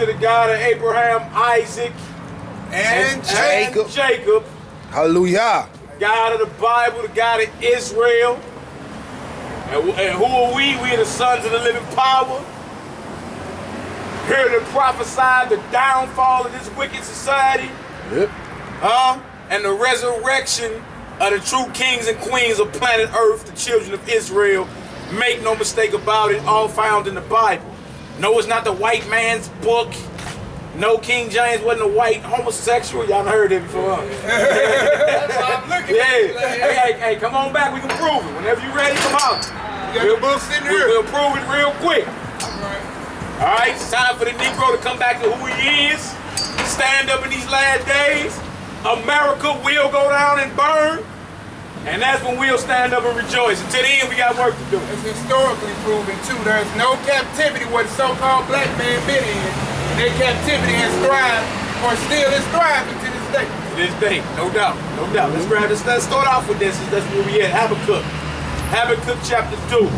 to the God of Abraham, Isaac, and Jacob. Hallelujah. God of the Bible, the God of Israel. And who are we? We are the sons of the living power. Here to prophesy the downfall of this wicked society. Yep. And the resurrection of the true kings and queens of planet Earth, the children of Israel. Make no mistake about it, all found in the Bible. No, it's not the white man's book. No, King James wasn't a white homosexual. Y'all heard it before. That's why I'm looking at you. Hey, come on back. We can prove it. Whenever you're ready, come on. You got your books in here? We'll prove it real quick. All right, it's time for the Negro to come back to who he is. Stand up in these last days. America will go down and burn. And that's when we'll stand up and rejoice. Until then, we got work to do. It's historically proven, too. There's no captivity where the so-called black man been in. Their captivity has thrived, or still is thriving to this day. To this day, no doubt, no doubt. Let's start off with this. That's where we at. Habakkuk. Habakkuk chapter 2.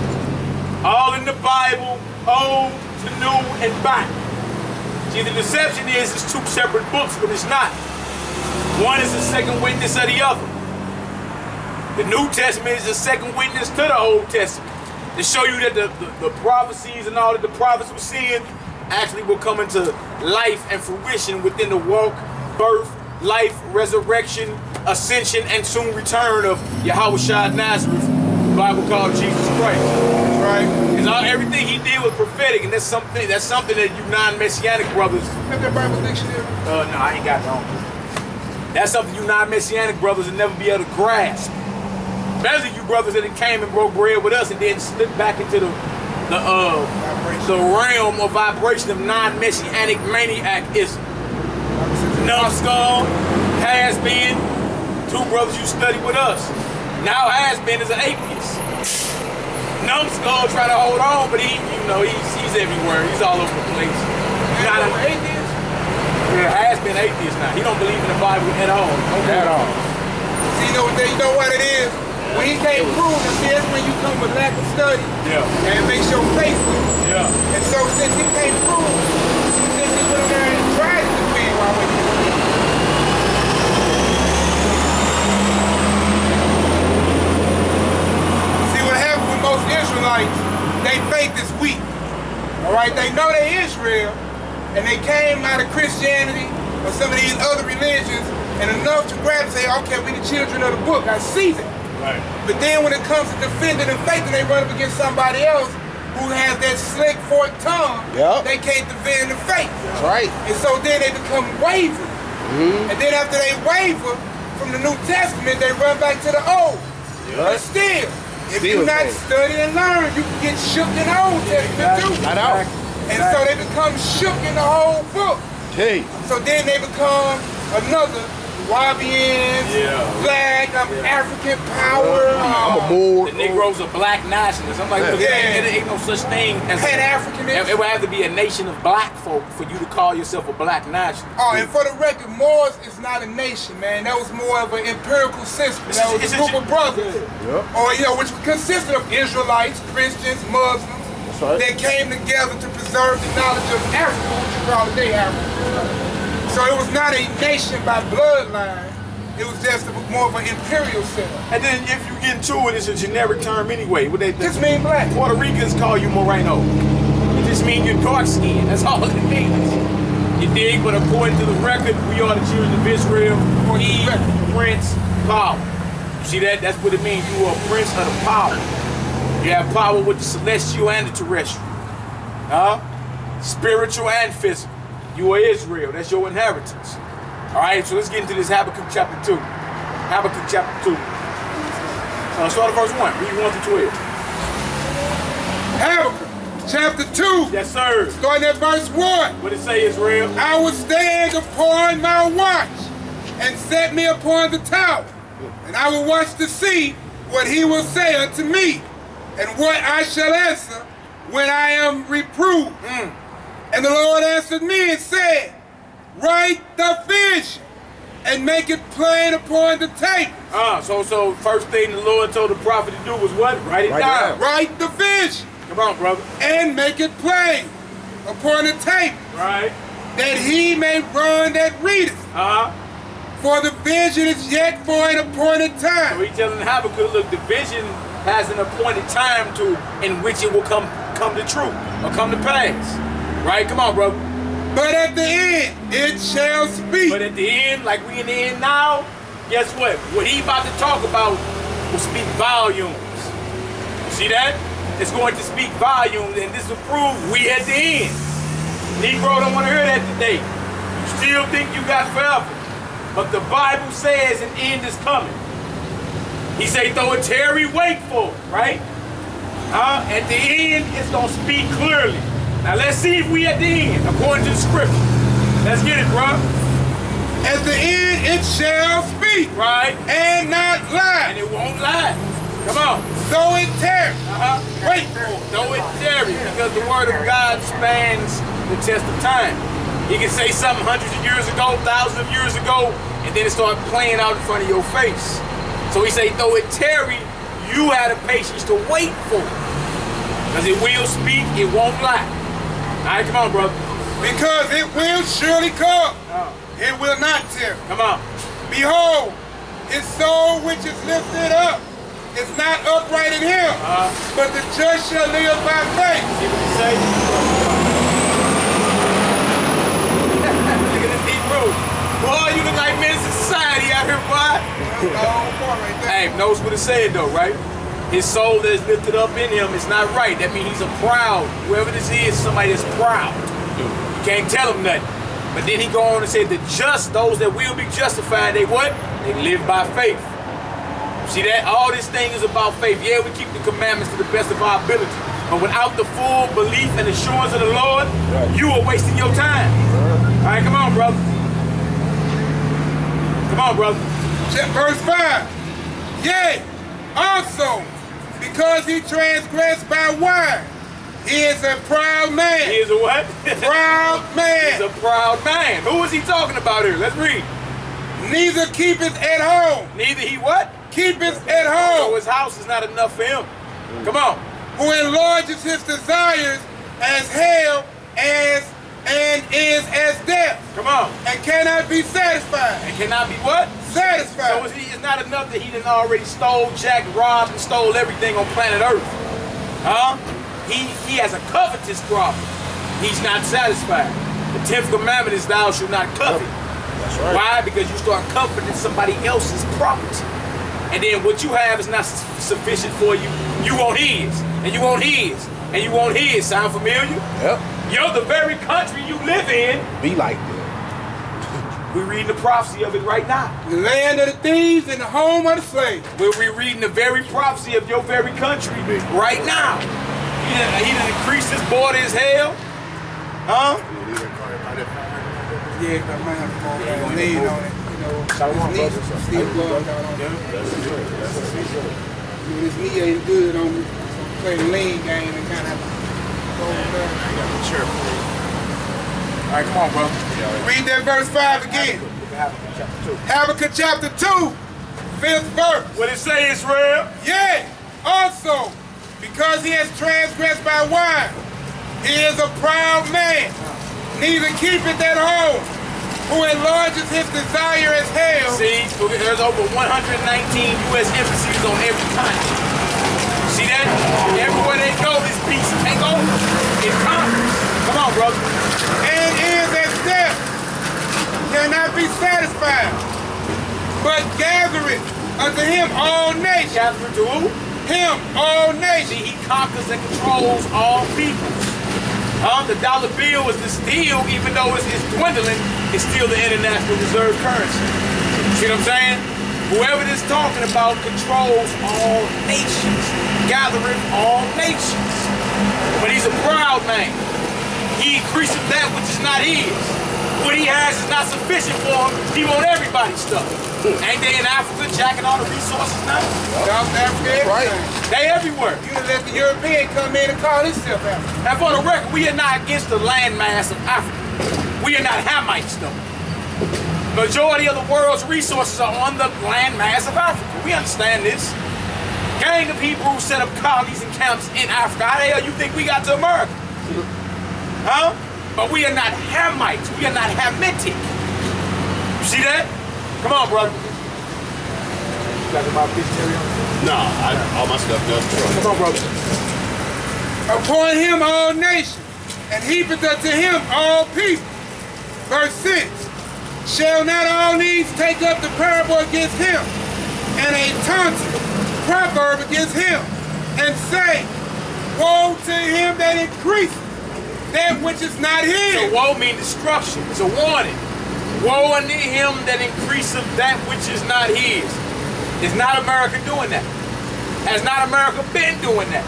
All in the Bible, old to new and back. See, the deception is it's two separate books, but it's not. One is the second witness of the other. The New Testament is the second witness to the Old Testament. To show you that the prophecies and all that the prophets were seeing actually will come into life and fruition within the walk, birth, life, resurrection, ascension, and soon return of Yahushua Nazareth, the Bible called Jesus Christ. That's right. Because everything he did was prophetic, and that's something that you non-messianic brothers. Have that Bible dictionary? No, I ain't got no. That's something you non-messianic brothers will never be able to grasp. Especially you brothers that came and broke bread with us and then slipped back into the realm of vibration of non-messianic maniacism. Numbskull, has been, two brothers you studied with us. Now has been is an atheist. Numbskull try to hold on, but he's everywhere. He's all over the place. Not an atheist? Yeah, has been atheist now. He don't believe in the Bible at all. At all. See, you know what it is? When he can't prove it, see, that's when you come with lack of study. Yeah. And it makes your faith weak. Yeah. And so since he can't prove it, since he went in there and tried to defend while we see what happens with most Israelites, their faith is weak. Alright, they know they Israel, and they came out of Christianity or some of these other religions, and enough to grab and say, okay, we the children of the book. I see that. Right. But then when it comes to defending the faith and they run up against somebody else who has that slick forked tongue, they can't defend the faith. That's right. And so then they become wavering. And then after they waver from the New Testament, they run back to the Old. But still, if you not study and learn, you can get shook in the Old Testament too. And so they become shook in the whole book. So then they become another Wahabians, black, African power. I'm a bull. The Negroes are black nationalists. I'm like, there ain't no such thing as Pan-Africanism. It would have to be a nation of black folk for you to call yourself a black nationalist. Oh, and for the record, Moors is not a nation, man. That was more of an empirical system. That was a group of brothers, or which consisted of Israelites, Christians, Muslims, that came together to preserve the knowledge of Africa, which you call today Africa. So it was not a nation by bloodline. It was just more of an imperial setup. And then if you get into it, it's a generic term anyway. What they just mean black. Puerto Ricans call you Moreno. It just means you're dark skinned. That's all it means. You dig? But according to the record, we are the children of Israel. Prince, power. You see that? That's what it means. You are a prince of the power. You have power with the celestial and the terrestrial. Spiritual and physical. You are Israel. That's your inheritance. All right, so let's get into this Habakkuk chapter 2. Habakkuk chapter 2. Start at verse 1. Read 1 to 12. Habakkuk chapter 2. Yes, sir. Starting at verse 1. What it say, Israel? I will stand upon my watch and set me upon the tower, and I will watch to see what he will say unto me, and what I shall answer when I am reproved. And the Lord answered me and said, write the vision and make it plain upon the table. So first thing the Lord told the prophet to do was what? Write it down. Write the vision. Come on, brother. And make it plain upon the table. Right. that he may run that readeth. For the vision is yet for an appointed time. So he's telling Habakkuk, look, the vision has an appointed time in which it will come to truth or come to pass. Right? Come on, bro. But at the end, it shall speak. But at the end, like we in the end now, guess what? What he about to talk about will speak volumes. See that? It's going to speak volumes, and this will prove we at the end. Negro don't want to hear that today. You still think you got forever. But the Bible says an end is coming. He say, though it tarry, wait for it, right? At the end, it's going to speak clearly. Now let's see if we at the end, according to the scripture. Let's get it, bro. At the end, it shall speak. Right. And not lie. And it won't lie. Come on. Though it tarry. Wait for it. Though it tarry. Because the word of God spans the test of time. He can say something hundreds of years ago, thousands of years ago, and then it start playing out in front of your face. So he say, though it tarry, you have the patience to wait for it. Because it will speak, it won't lie. All right, come on, brother. Because it will surely come. It will not tarry. Come on. Behold, his soul which is lifted up is not upright in him, but the just shall live by faith. See what he say? Look at this Hebrew. Boy, you look like Minister Society out here, boy. Hey, knows what it said though, right? His soul that is lifted up in him is not right. That means he's a proud. Whoever this is, somebody that's proud. You can't tell him nothing. But then he go on and say the just, those that will be justified, they what? They live by faith. See that? All this thing is about faith. Yeah, we keep the commandments to the best of our ability. But without the full belief and assurance of the Lord, you are wasting your time. All right, come on, brother. Come on, brother. Verse 5. Yea, also, because he transgressed by wine, he is a proud man. He is a what? Proud man. He's a proud man. Who is he talking about here? Let's read. Neither keepeth at home. Neither he what? Keepeth at home. So his house is not enough for him. Come on. Who enlarges his desires as hell and is as death. Come on. And cannot be satisfied. And cannot be what? Satisfied. So it's not enough that he done already stole, jacked, robbed, and stole everything on planet Earth. He has a covetous problem. He's not satisfied. The 10th commandment is thou shalt not covet. That's right. Why? Because you start coveting somebody else's property. And then what you have is not sufficient for you. You want his, and you want his, and you want his. Sound familiar? Yep. You're the very country you live in. Be like that. We're reading the prophecy of it right now. The land of the thieves and the home of the slaves. We're reading the very prophecy of your very country right now. He done increased his border as hell. Huh? Yeah, because I might have to go over there and lean on it. You know, his knee still blood out on it. His knee ain't good on me. So play the lean game and kind of have to go over there. I got the chair for you. All right, come on, bro. Read that verse 5 again. Habakkuk chapter 2, 5th verse. What it say, Israel? Yea, also, because he has transgressed by wine, he is a proud man, neither keepeth at home, who enlarges his desire as hell. See, there's over 119 U.S. embassies on every continent. See that? Everywhere they go, this beast take over. It conquers. Come on, brother. And is as death, cannot be satisfied, but gathereth unto him all nations. Gathereth to who? Him, all nations. See, he conquers and controls all people. The dollar bill is still, even though it's dwindling, it's still the international reserve currency. See what I'm saying? Whoever this talking about controls all nations, gathereth all nations. But he's a proud man. He increases that which is not his. What he has is not sufficient for him. He want everybody's stuff. Ain't they in Africa jacking all the resources now? South Africa, Right. They everywhere. You done let the European come in and call himself Africa. And for the record, we are not against the landmass of Africa. We are not Hamites, though. Majority of the world's resources are on the landmass of Africa. We understand this. Gang of Hebrews set up colonies and camps in Africa. How the hell you think we got to America? Huh? But we are not Hamites. We are not Hamitic. You see that? Come on, brother. You got about vegetarian? No, all my stuff does. Come on, brother. Upon him all nations, and heapeth unto him all people. Verse 6. Shall not all these take up the parable against him, and a taunting proverb against him, and say, woe to him that increaseth that which is not his. So woe means destruction. It's a warning. Woe unto him that increaseth that which is not his. Is not America doing that? Has not America been doing that?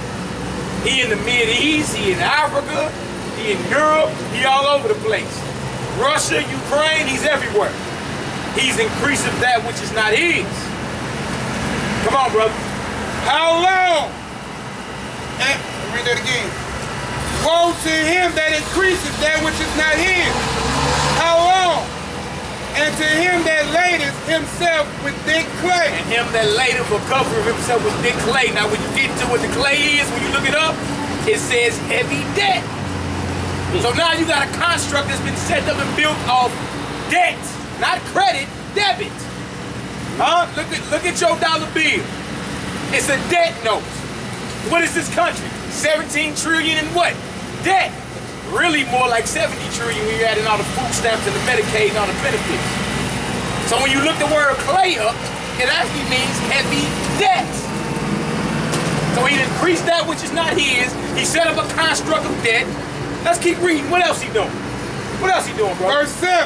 He in the Mideast, he in Africa, he in Europe, he all over the place. Russia, Ukraine, he's everywhere. He's increasing that which is not his. Come on, brother. How long? And read that again. Woe to him that increaseth that which is not his. How long? And to him that ladeth himself with thick clay. And him that ladeth or covereth himself with thick clay. Now when you get to what the clay is, when you look it up, it says heavy debt. So now you got a construct that's been set up and built off debt, not credit, debit. Huh? Look at your dollar bill. It's a debt note. What is this country? 17 trillion in what? Debt. Really more like 70 trillion when you're adding all the food stamps and the Medicaid and all the benefits. So when you look the word clay up, it actually means heavy debt. So he increased that which is not his. He set up a construct of debt. Let's keep reading. What else he doing? What else he doing, bro? Verse 7.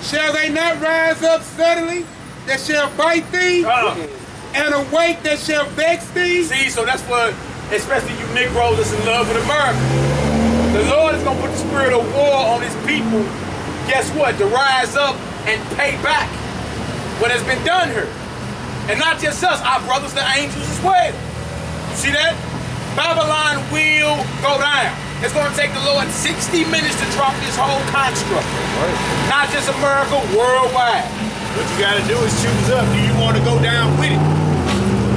Shall they not rise up suddenly that shall bite thee, and awake that shall vex thee? See, so that's for especially you Negroes that's in love with America. The Lord is going to put the spirit of war on his people. Guess what? To rise up and pay back what has been done here. And not just us, our brothers, the angels as well. You see that? Babylon will go down. It's going to take the Lord 60 minutes to drop this whole construct. Right. Not just America, worldwide. What you got to do is choose up. Do you want to go down with it?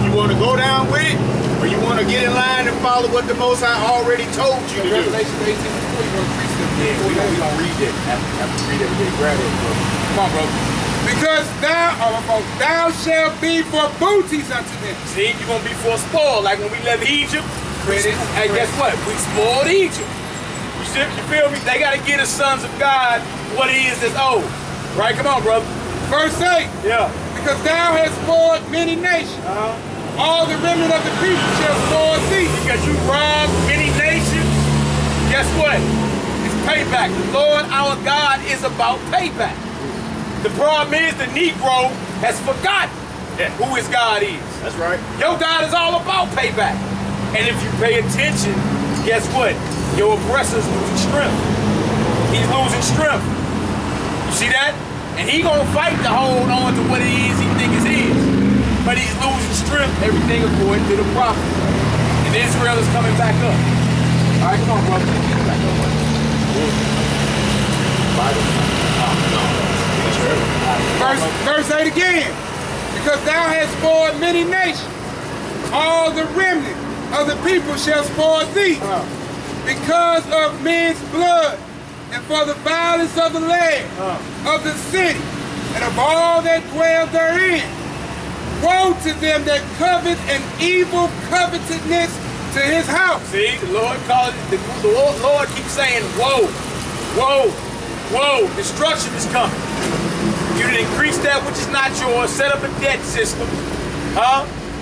You want to go down with it? Or you want to get in line and follow what the Most High already told you to do? Revelation 18, before you go increase them. Yeah, we don't read that. After read it, we get grab it, bro. Come on, bro. Because thou shalt be for booties unto them. See, you're going to be for a spoil. Like when we left Egypt, hey, guess what? We spoiled Egypt. You feel me? They got to give the sons of God what it is that's owed. Right? Come on, brother. Verse 8. Yeah. Because thou hast spoiled many nations. All the remnant of the people shall spoil thee. Because you robbed many nations. Guess what? It's payback. The Lord our God is about payback. The problem is the Negro has forgotten who his God is. That's right. Your God is all about payback. And if you pay attention, guess what? Your oppressor's losing strength. He's losing strength. You see that? And he gonna fight to hold on to what it is he thinks is his. But he's losing strength, everything according to the prophet. And Israel is coming back up. All right, come on, brother. Back up. Verse 8 again. Because thou hast spoiled many nations, all the remnant of the people shall spoil thee, because of men's blood, and for the violence of the land, of the city, and of all that dwell therein. Woe to them that covet an evil covetousness to his house. See, the Lord calls it, the Lord keeps saying, woe, woe, woe, destruction is coming. You didn't increase that which is not yours, set up a debt system.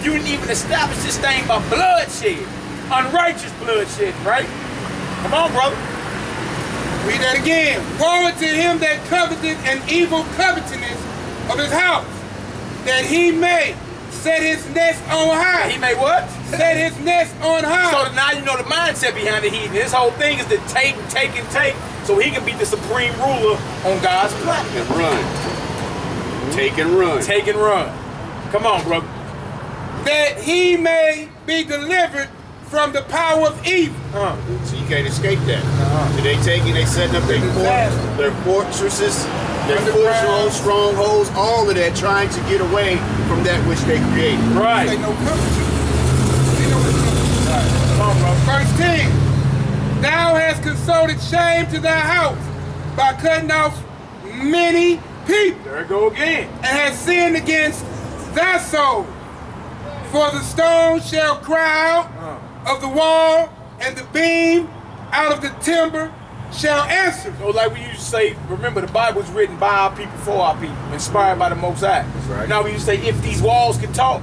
You didn't even establish this thing by bloodshed, unrighteous bloodshed, right? Come on, brother. Read that again. Woe to him that coveteth an evil covetousness of his house, that he may set his nest on high. He may what? Set his nest on high. So now you know the mindset behind the heathen. This whole thing is to take and take and take, so he can be the supreme ruler on God's planet. And run. Take and run. Take and run. Come on, brother. That he may be delivered from the power of evil. So you can't escape that. So they taking, they setting up their fortresses, their footholds, strongholds, all of that, trying to get away from that which they created. Right. They know coverage. They know what's coming. Come on, bro. Verse 10. Thou hast consulted shame to thy house by cutting off many people. There it go again. And hast sinned against thy soul. For the stone shall cry out of the wall, and the beam out of the timber shall answer. So like we used to say, remember the Bible was written by our people, for our people, inspired by the Most High. That's right. Now we used to say, if these walls can talk,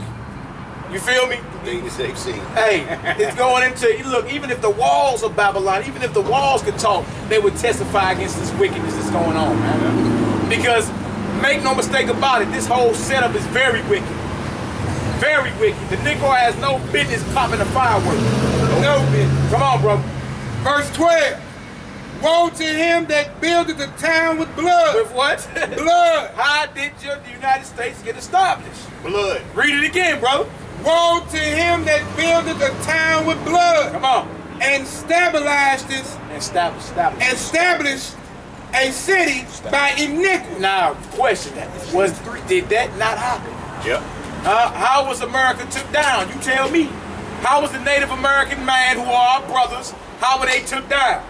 you feel me? Things they've seen. Hey, it's going into, look, even if the walls of Babylon, even if the walls could talk, they would testify against this wickedness that's going on, man. Because, make no mistake about it, this whole setup is very wicked. Very wicked. The Negro has no business popping a firework. No business. Come on, bro. Verse 12. Woe to him that builded the town with blood. With what? Blood. How did the United States get established? Blood. Read it again, bro. Woe to him that builded the town with blood. Come on. And stabilized this. Established a city by iniquity. Now, question that. Did that not happen? Yep. How was America took down? You tell me. How was the Native American man, who are our brothers, how were they took down?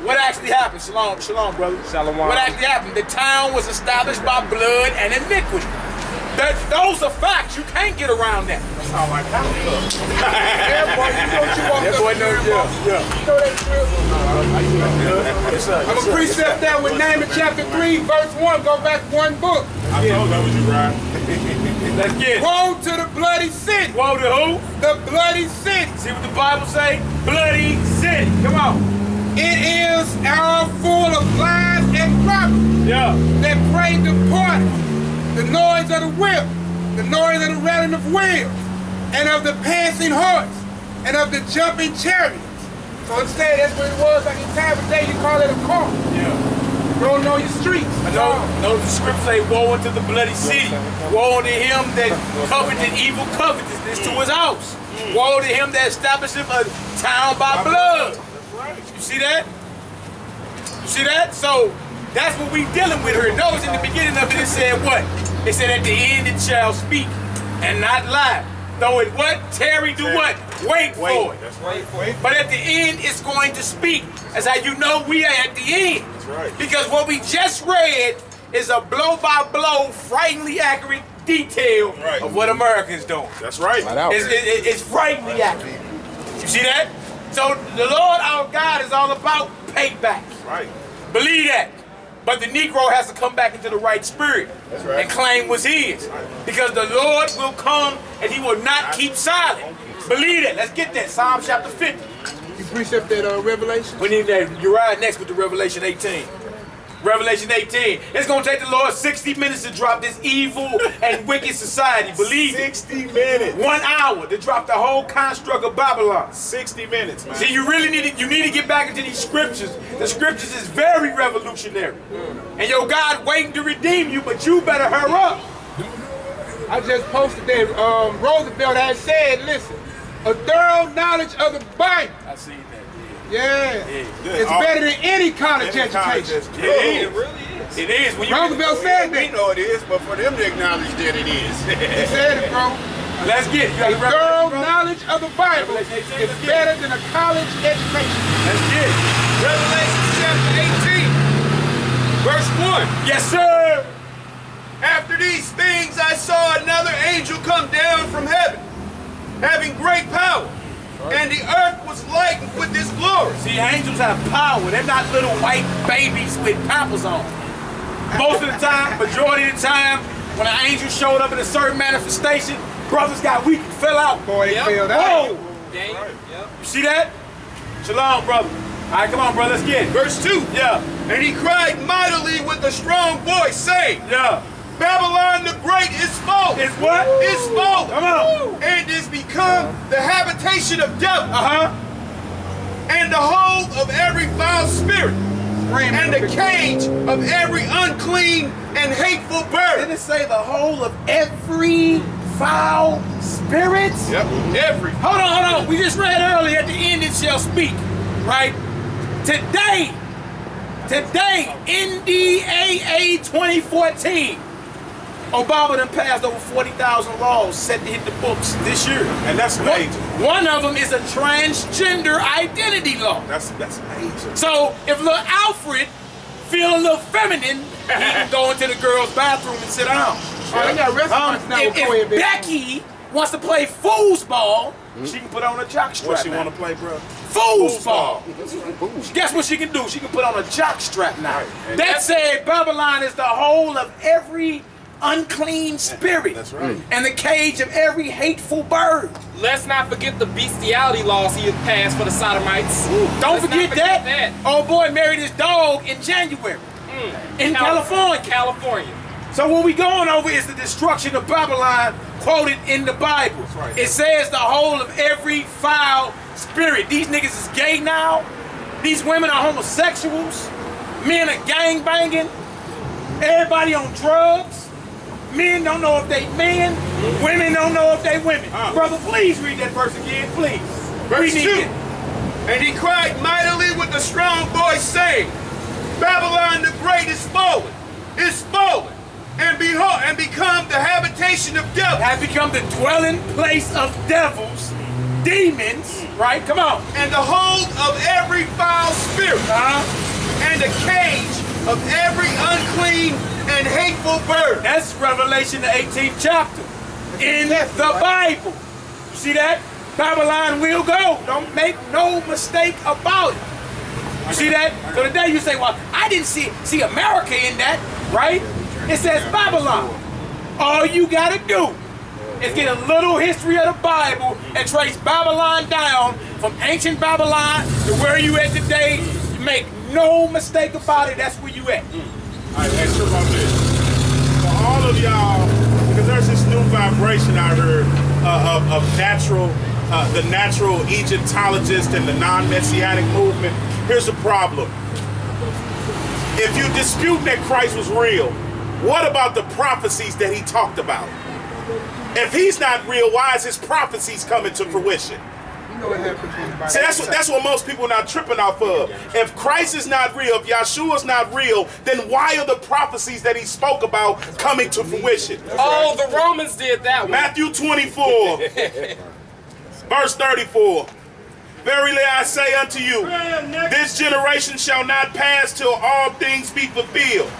What actually happened? Shalom, shalom, brother. Shalom. What actually happened? The town was established by blood and iniquity. Those are facts. You can't get around that. That's how I count it. Yeah, boy, you know what you walked That up boy here, knows, bro. yeah. You know that drill? Yes, sir. I'm going to precept that with Nahum chapter 3, verse 1. Go back one book. I told that was you, Ryan. Let's get it. Woe to the bloody city. Woe to who? The bloody city. See what the Bible say? Bloody city. Come on. It is all full of lies and robbers Yeah. that pray the party, the noise of the whip, the noise of the rattling of wheels, and of the passing horse, and of the jumping chariots. So instead, that's what it was like in time of day. You call it a car. Yeah. You don't know your streets. I know the scripture say, woe unto the bloody city. Woe unto him that coveted evil covetousness to his house. Woe to him that establisheth a town by blood. You see that? You see that? So that's what we dealing with here. Notice in the beginning of it, it said what? It said at the end it shall speak and not lie. Though it what? Tarry do what? Wait for it. That's right. But at the end, it's going to speak. That's how you know we are at the end. That's right. Because what we just read is a blow-by-blow, frighteningly accurate detail of what America is doing. That's right. It's frighteningly accurate. You see that? So the Lord our God is all about payback. Right. Believe that. But the Negro has to come back into the right spirit. That's right. And claim what's his. Because the Lord will come and he will not keep silent. Believe that. Let's get that. Psalm chapter 50. You precept that Revelation? We need that. You're right next with the Revelation 18. Revelation 18. It's going to take the Lord 60 minutes to drop this evil and wicked society. Believe it. 60 minutes. 1 hour to drop the whole construct of Babylon. 60 minutes, man. See, you really need to get back into these scriptures. The scriptures is very revolutionary. And your God waiting to redeem you, but you better hurry up. I just posted that Roosevelt had said, listen, a thorough knowledge of the Bible. I see that. Yeah. It's better than any college education. It really is. It is. When you Roosevelt said We that. know it is, but for them to acknowledge that it is. He said it, bro. Let's get it. You A got thorough Revelation, bro? knowledge of the Bible Revelation 18, is let's get better than a college education. Let's get it. Revelation chapter 18, verse 1. Yes, sir. After these things I saw another angel come down from heaven, having great power, and the earth was lightened with his glory. See, angels have power. They're not little white babies with pampers on. Most of the time, majority of the time, when an angel showed up in a certain manifestation, brothers got weak and fell out. Boy, they fell down. Whoa! You see that? Shalom, brother. All right, come on, brother. Let's get it. Verse 2. Yeah. And he cried mightily with a strong voice, saying, Yeah. Babylon the Great is fallen. Is what? Is fallen. Come on. And is become the habitation of devils, and the hold of every foul spirit, and the cage of every unclean and hateful bird. Didn't it say the whole of every foul spirit? Yep. Every. Hold on. We just read earlier, at the end it shall speak, right? Today, NDAA 2014, Obama done passed over 40,000 laws set to hit the books this year. And that's major. One of them is a transgender identity law. That's major. So if little Alfred feel a little feminine, he can go into the girls' bathroom and sit down. Oh, they got restaurants now with If Becky wants to play foosball, she can put on a jock strap. What she want to play, bro? Foosball. Guess what she can do? She can put on a jock strap now. Right. That said, Babylon is the whole of every unclean spirit. That's right. And the cage of every hateful bird. Let's not forget the bestiality laws he had passed for the sodomites. Don't forget that. Old boy married his dog in January. In California. So what we going over is the destruction of Babylon quoted in the Bible. Right. It says the whole of every foul spirit. These niggas is gay now. These women are homosexuals. Men are gang banging. Everybody on drugs. Men don't know if they men. Women don't know if they women. Brother, please read that verse again, please. Verse 2. And he cried mightily with a strong voice, saying, Babylon the great is fallen, and behold, and become the habitation of devils. Have become the dwelling place of devils, demons, right? Come on. And the hold of every foul spirit, and the cage of every unclean and hateful bird. That's Revelation, the 18th chapter in the Bible. You see that? Babylon will go. Don't make no mistake about it. You see that? So today you say, well, I didn't see America in that, right? It says Babylon. All you gotta do is get a little history of the Bible and trace Babylon down from ancient Babylon to where you at today. You make no mistake about it, that's where you at. All right, let's trip on this. For all of y'all, because there's this new vibration I heard of the natural Egyptologist and the non-messianic movement. Here's the problem. If you dispute that Christ was real, what about the prophecies that he talked about? If he's not real, why is his prophecies coming to fruition? See, that's what most people are not tripping off of. If Christ is not real, if Yahshua is not real, then why are the prophecies that he spoke about coming to fruition? Oh, the Romans did that one. Matthew 24, verse 34. Verily I say unto you, this generation shall not pass till all things be fulfilled.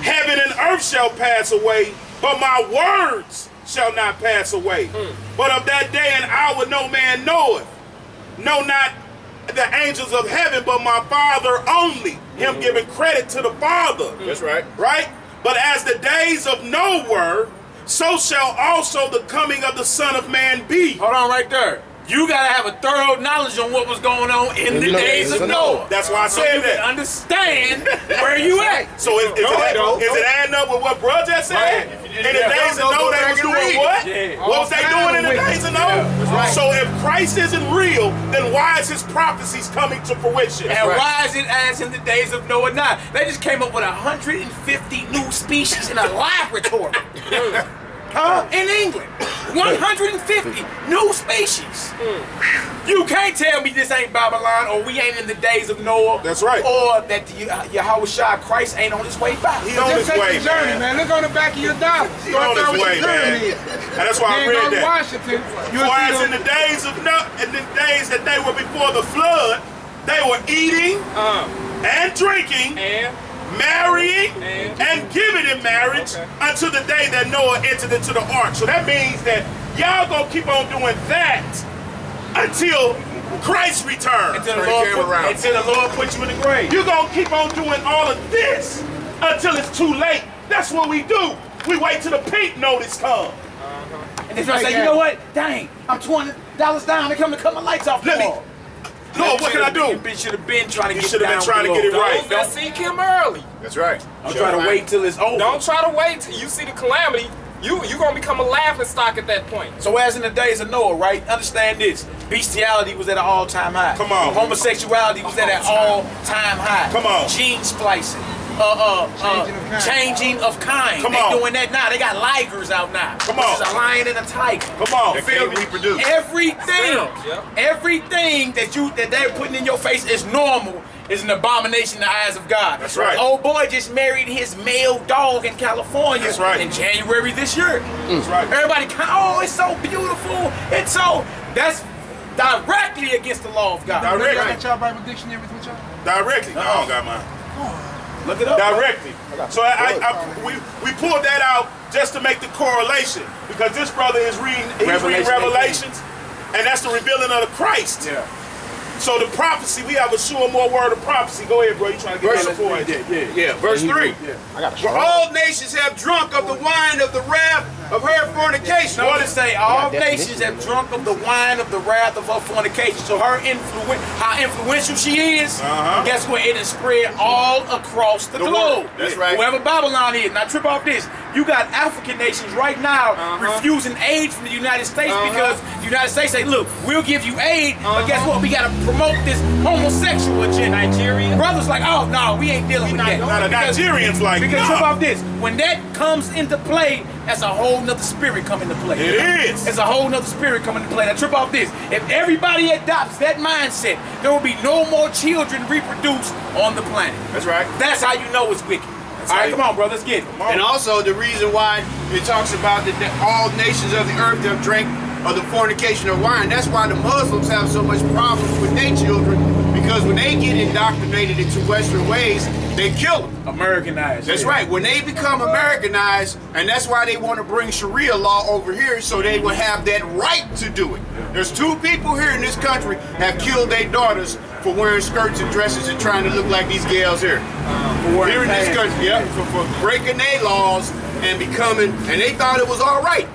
Heaven and earth shall pass away, but my words shall not pass away. But of that day and hour no man knoweth, no, not the angels of heaven, but my Father only. Him giving credit to the Father. That's right. Right? But as the days of Noah were, so shall also the coming of the Son of Man be. Hold on right there. You gotta have a thorough knowledge on what was going on in the days of Noah. That's why I said you can understand where you at. So is it adding up with what bro just said? Right. In the days of Noah, they was doing what? Yeah. What was they doing in the days of Noah? Right. So if Christ isn't real, then why is his prophecies coming to fruition? And why is it as in the days of Noah not? They just came up with 150 new species in a laboratory. In England. 150 new species. You can't tell me this ain't Babylon or we ain't in the days of Noah. That's right. Or that Yahweh Christ ain't on his way back. He on his way, journey, man. Look on the back of your dollar. He on his way, man. And that's why I read that. Washington. For as in the days of Noah, in the days that they were before the flood, they were eating and drinking. Marrying and giving in marriage until the day that Noah entered into the ark. So that means that y'all gonna keep on doing that until Christ returns. Until the Lord puts you in the grave. You're gonna keep on doing all of this until it's too late. That's what we do. We wait till the pink notice comes. And then I say, you know what? Dang, I'm $20 down. They come to cut my lights off. Lord, what can I do? You should have been trying to get it right. Don't seek him early. That's right. Don't try to wait till it's over. Don't try to wait till you see the calamity. You're going to become a laughing stock at that point. So as in the days of Noah, right? Understand this. Bestiality was at an all-time high. Come on. Homosexuality was at an all-time high. Come on. Gene splicing. Changing of kind. Come They on. doing that now. They got ligers out now. Come on. Which is a lion and a tiger. Come on. You feel me? Everything that they're putting in your face is normal is an abomination in the eyes of God. That's right. Old boy just married his male dog in California That's right. in January this year. That's right. Everybody, oh, it's so beautiful. It's so, that's directly against the law of God. Directly. Y'all got y'all Bible dictionary with y'all? Directly. No, I don't got mine. Look it up. Directly. So we pulled that out just to make the correlation, because this brother is reading Revelations, and that's the revealing of the Christ. Yeah. So the prophecy, we have a sure more word of prophecy. Go ahead, bro. You trying to get Verse the point? Yeah. Verse 3. For all nations have drunk of the wine of the wrath of her fornication. What it say? All nations have drunk of the wine of the wrath of her fornication. So her influence, how influential she is, guess what? It is spread all across the globe. That's right. Whoever Babylon is. Now trip off this. You got African nations right now refusing aid from the United States because the United States say, look, we'll give you aid, but guess what? We got to promote this homosexual agenda. Nigeria. Brothers like, oh, no, we ain't dealing with that. Not Nigerians like, because nah. trip off this. When that comes into play, that's a whole nother spirit coming into play. It is. It's a whole nother spirit coming into play. Now trip off this. If everybody adopts that mindset, there will be no more children reproduced on the planet. That's right. That's how you know it's wicked. All right, come on, bro, let's get it. Come on. And also the reason why it talks about that all nations of the earth have drank of the fornication of wine. That's why the Muslims have so much problems with their children, because when they get indoctrinated into Western ways, they kill them. Americanized. That's right. When they become Americanized, and that's why they want to bring Sharia law over here, so they will have that right to do it. There's 2 people here in this country have killed their daughters for wearing skirts and dresses and trying to look like these gals here. Here in this country, for breaking their laws and becoming, and they thought it was all right.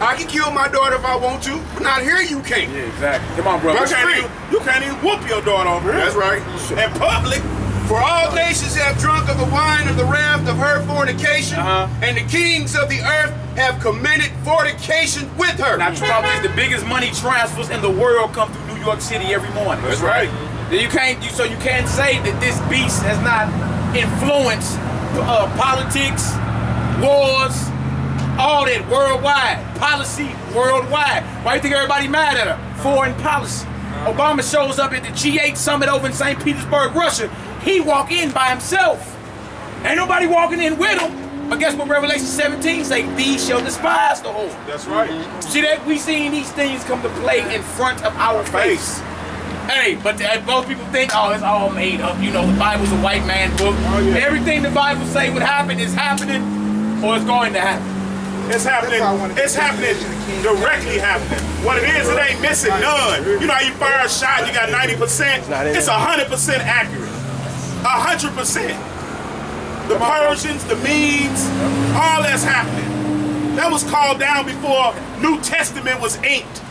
I can kill my daughter if I want to, but not here you can't. Yeah, exactly. Come on, bro. You can't even whoop your daughter over here. That's right. In public. For all nations have drunk of the wine of the wrath of her fornication, and the kings of the earth have committed fornication with her. Now, Trump is the biggest money transfers in the world come through New York City every morning. That's right. You can't say that this beast has not influenced politics, wars, all that worldwide, policy worldwide. Why do you think everybody mad at her? Foreign policy. Obama shows up at the G8 summit over in St. Petersburg, Russia. He walk in by himself. Ain't nobody walking in with him. But guess what Revelation 17 say? These shall despise the whore. That's right. See that? We seen these things come to play in front of our face. Hey, but most people think, oh, it's all made up. You know, the Bible's a white man book. Everything the Bible say would happen is happening, or it's going to happen. It's happening. It's happening. Directly happening. What it is, it ain't missing none. You know how you fire a shot, you got 90%. It's 100% accurate. 100%. The Persians, the Medes, all that's happening. That was called down before New Testament was inked.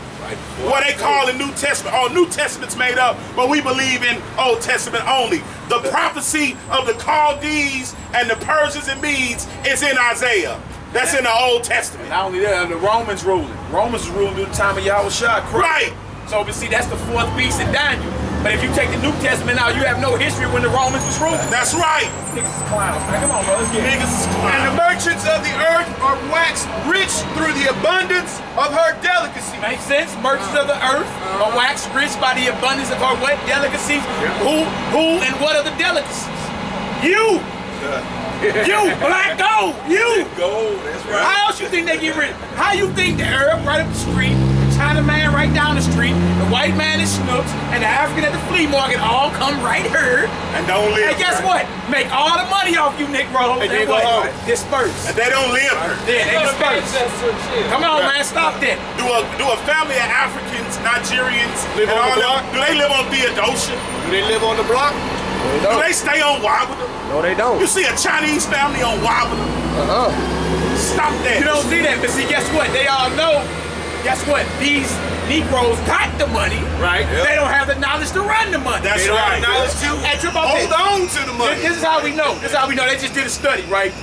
What they call the New Testament. Oh, New Testament's made up, but we believe in Old Testament only. The prophecy of the Chaldees and the Persians and Medes is in Isaiah. That's in the Old Testament. Not only that, the Romans ruling. Romans ruling during the time of Yahushua. Right. So, but see, that's the 4th beast in Daniel. But if you take the New Testament out, you have no history when the Romans was ruling. That's right. Niggas is clowns, man. Come on, bro. Let's get it. Niggas is clowns. And the merchants of the earth are waxed rich through the abundance of her delicacy. Makes sense? Merchants of the earth are waxed rich by the abundance of her what? Delicacies. Who and what are the delicacies? You! You! Black gold! You! Gold, that's right. How else you think they get rid of? How you think the Arab right up the street, the China man right down the street, the white man is Snooks, and the African at the flea market all come right here? And don't live. And guess what? Make all the money off you, Negroes. And they what? go home. Disperse. And they don't live here. Yeah, they disperse. Come on, man, stop that. Do a family of Africans, Nigerians, Live and on all the them, block? do they live on Theodosia? Do they live on the block? Do they stay on Wyvern? No, they don't. You see a Chinese family on Wyvern? Stop that. You don't see that, but see, guess what? They all know, guess what? These Negroes got the money. Right. They don't have the knowledge to run the money. That's They don't right. have knowledge to Hey, trip off hold this. on to the money. This is how we know. This is how we know. They just did a study, right?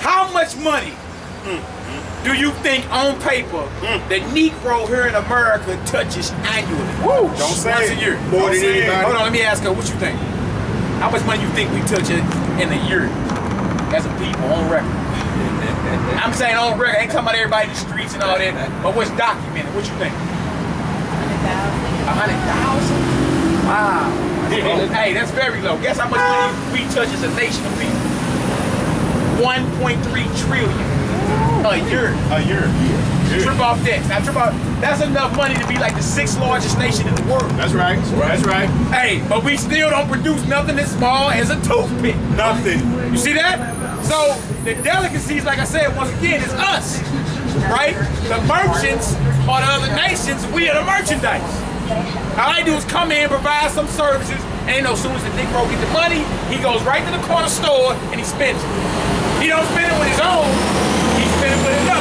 How much money do you think on paper the Negro here in America touches annually? Woo, don't say Once it. a year. More Don't than say it. anybody. Hold on, let me ask her, what you think? How much money you think we touch it in a year as a people on record? I'm saying on record, I ain't talking about everybody in the streets and all that, but what's documented? What you think? 100,000. 100,000? Wow. Hey, that's very low. Guess how much money we touch as a nation of people? 1.3 trillion a year. A year. Trip off that. Now trip off. That's enough money to be like the 6th largest nation in the world. That's right. That's right. Hey, but we still don't produce nothing as small as a toothpick. Nothing. You see that? So the delicacies, like I said, once again, is us, right? The merchants are the other nations. We are the merchandise. All I do is come in, provide some services, and you know, as soon as the Negro get the money, he goes right to the corner store and he spends it. He don't spend it with his own. He spends it with his own.